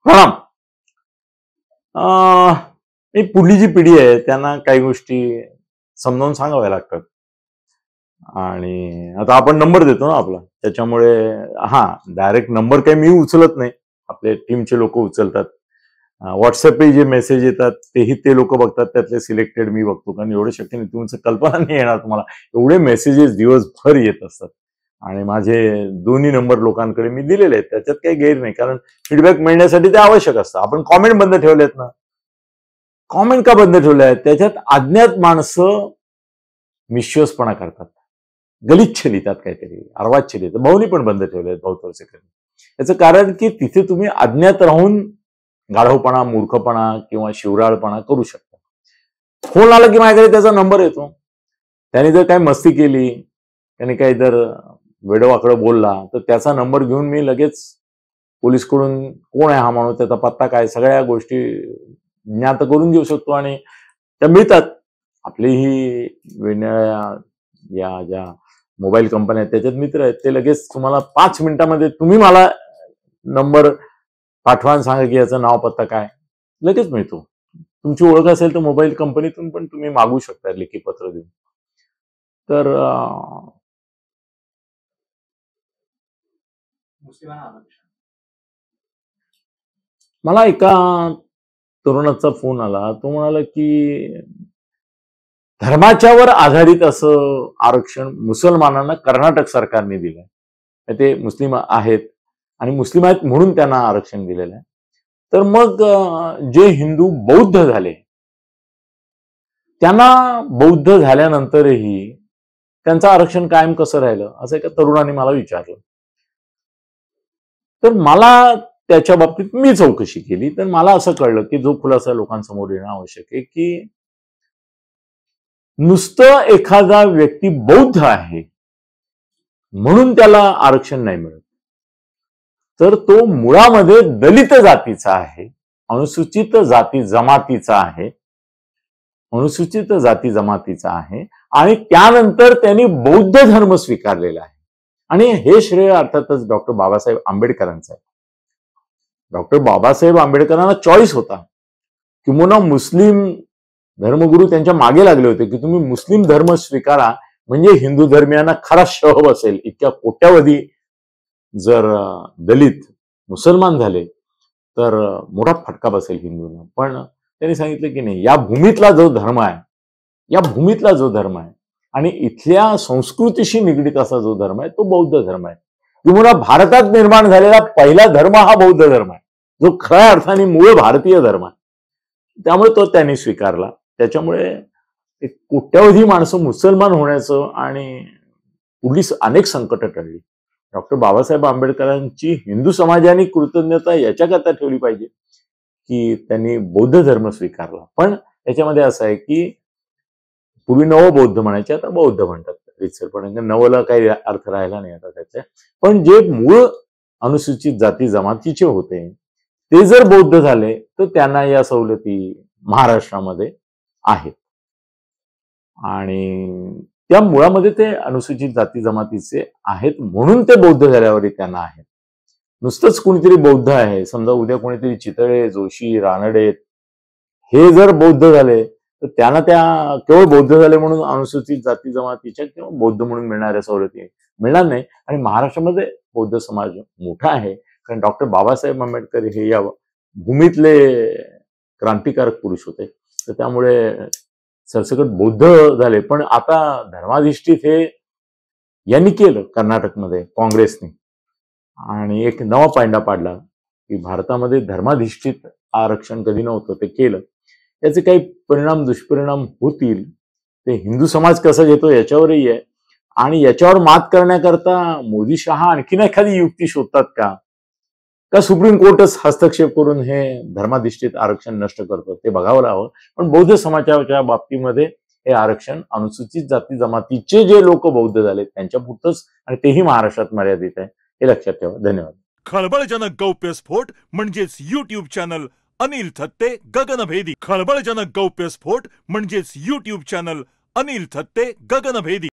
प्रणाम. ही पुढली जी पिढी आहे त्यांना काही गोष्टी समजावून सांगाव्या लागतात. आणि आता आपण नंबर देतो ना आपला, त्याच्यामुळे डायरेक्ट नंबर काही मी उचलत नाही, आपले टीमचे लोक उचलतात. व्हॉट्सअपही जे मेसेज येतात तेही ते लोक बघतात, त्यातले सिलेक्टेड मी बघतो, कारण एवढं शक्य नाही, तुमचं कल्पना नाही येणार तुम्हाला, एवढे मेसेजेस दिवसभर येत असतात. आणि माझे दोन्ही नंबर लोकांकडे मी दिलेले आहेत, त्याच्यात काही गैर नाही, कारण फीडबॅक मिळण्यासाठी ते आवश्यक असतं. आपण कॉमेंट बंद ठेवलेत ना, कॉमेंट का बंद ठेवले आहेत? त्याच्यात अज्ञात माणसं मिश्वसपणा करतात, गलिच्छ लिहितात, काहीतरी अर्वाच्छ लिहितात. भाऊनी पण बंद ठेवले आहेत, भाऊ तळसेकर. याचं कारण की तिथे तुम्ही अज्ञात राहून गाढवपणा, मूर्खपणा किंवा शिवराळपणा करू शकता. फोन आला की माझ्याकडे त्याचा नंबर येतो. त्याने जर काही मस्ती केली, त्याने काही जर वेडवाकडं बोलला, तर त्याचा नंबर घेऊन मी लगेच पोलीसकडून कोण आहे हा माणूस, त्याचा पत्ता काय, सगळ्या गोष्टी ज्ञात करून घेऊ शकतो आणि त्या मिळतात. आपली ही वेगळ्या या ज्या मोबाईल कंपन्या आहेत त्याच्यात मित्र आहेत, ते लगेच तुम्हाला 5 मिनिटांमध्ये तुम्ही मला नंबर पाठवा आणि सांगा की याचं नाव पत्ता काय, लगेच मिळतो. तुमची ओळख असेल तर मोबाईल कंपनीतून पण तुम्ही मागू शकता लेखी पत्र देऊन. तर मला एका तरुणाचा फोन आला, तो म्हणाला की धर्माच्यावर आधारित असं आरक्षण मुसलमानांना कर्नाटक सरकारने दिलंय. ते मुस्लिम आहेत आणि मुस्लिम आहेत म्हणून त्यांना आरक्षण दिलेलं आहे. तर मग जे हिंदू बौद्ध झाले, त्यांना बौद्ध झाल्यानंतरही त्यांचं आरक्षण कायम कसं राहिलं, असं एका तरुणाने मला विचारलं. तर मला त्याच्या बाबतीत मी चौकशी केली, तर मला असं कळलं की जो खुलासा लोकांसमोर येणं आवश्यक आहे, की नुसतं एखादा व्यक्ती बौद्ध आहे म्हणून त्याला आरक्षण नाही मिळत, तर तो मुळामध्ये दलित जातीचा आहे, अनुसूचित जाती जमातीचा आहे, अनुसूचित जाती जमातीचा आहे, आणि त्यानंतर त्यांनी बौद्ध धर्म स्वीकारलेला आहे. आणि हे श्रेय अर्थातच डॉक्टर बाबासाहेब आंबेडकरांचं आहे. डॉक्टर बाबासाहेब आंबेडकरांना चॉईस होता, किंवा मुस्लिम धर्मगुरू त्यांच्या मागे लागले होते की तुम्ही मुस्लिम धर्म स्वीकारा, म्हणजे हिंदू धर्मियांना खरा शह बसेल. इतक्या कोट्यावधी जर दलित मुसलमान झाले तर मोठा फटका बसेल हिंदूंना. पण त्यांनी सांगितलं की नाही, या भूमीतला जो धर्म आहे, या भूमीतला जो धर्म आहे आणि इथल्या संस्कृतीशी निगडीत असा जो धर्म आहे तो बौद्ध धर्म आहे. किंवा भारतात निर्माण झालेला पहिला धर्म हा बौद्ध धर्म आहे, जो खऱ्या अर्थाने मूळ भारतीय धर्म आहे. त्यामुळे तो त्यांनी स्वीकारला. त्याच्यामुळे एक कोट्यावधी माणसं मुसलमान होण्याचं आणि पुढली अनेक संकट टळली. डॉक्टर बाबासाहेब आंबेडकरांची हिंदू समाजाने कृतज्ञता याच्याकरता ठेवली पाहिजे की त्यांनी बौद्ध धर्म स्वीकारला. पण याच्यामध्ये असं आहे की पूर्वी नवबौद्ध म्हणायचे, आता बौद्ध म्हणतात रितसरपणे. नवला काही अर्थ राहिला नाही आता त्याचे. पण जे मूळ अनुसूचित जाती जमातीचे होते ते जर बौद्ध झाले तर त्यांना या सवलती महाराष्ट्रामध्ये आहेत. आणि त्या मुळामध्ये ते अनुसूचित जाती जमातीचे आहेत म्हणून ते बौद्ध झाल्यावरही त्यांना आहेत. नुसतंच कोणीतरी बौद्ध आहे, समजा उद्या कोणीतरी चितळे, जोशी, रानडे हे जर बौद्ध झाले तर त्यांना त्या केवळ बौद्ध झाले म्हणून अनुसूचित जाती जमातीच्या किंवा बौद्ध म्हणून मिळणाऱ्या सवलती मिळणार नाही. आणि महाराष्ट्रामध्ये बौद्ध समाज मोठा आहे, कारण डॉक्टर बाबासाहेब आंबेडकर हे या भूमीतले क्रांतिकारक पुरुष होते. तर त्यामुळे सरसकट बौद्ध झाले. पण आता धर्माधिष्ठित हे यांनी केलं कर्नाटकमध्ये काँग्रेसने, आणि एक नवा पायंडा पाडला की भारतामध्ये धर्माधिष्ठित आरक्षण कधी नव्हतं, ते केलं. याचे काही परिणाम दुष्परिणाम होतील, ते हिंदू समाज कसा घेतो याच्यावरही आहे. आणि याच्यावर मात करण्याकरता मोदी शहा आणखीन एखादी युक्ती शोधतात का सुप्रीम कोर्टच हस्तक्षेप करून हे धर्माधिष्ठित आरक्षण नष्ट करतं, ते बघावं लागतं. पण बौद्ध समाजाच्या बाबतीमध्ये हे आरक्षण अनुसूचित जाती जमातीचे जे लोक बौद्ध झाले त्यांच्या पुरतच, आणि तेही महाराष्ट्रात मर्यादित आहे, हे लक्षात ठेवा. धन्यवाद. खळबळजनक गौप्यस्फोट म्हणजेच यूट्यूब चॅनल अनिल थत्ते गगनभेदी. खळबळजनक गौप्यस्फोट म्हणजेच यूट्यूब चॅनल अनिल थत्ते गगनभेदी.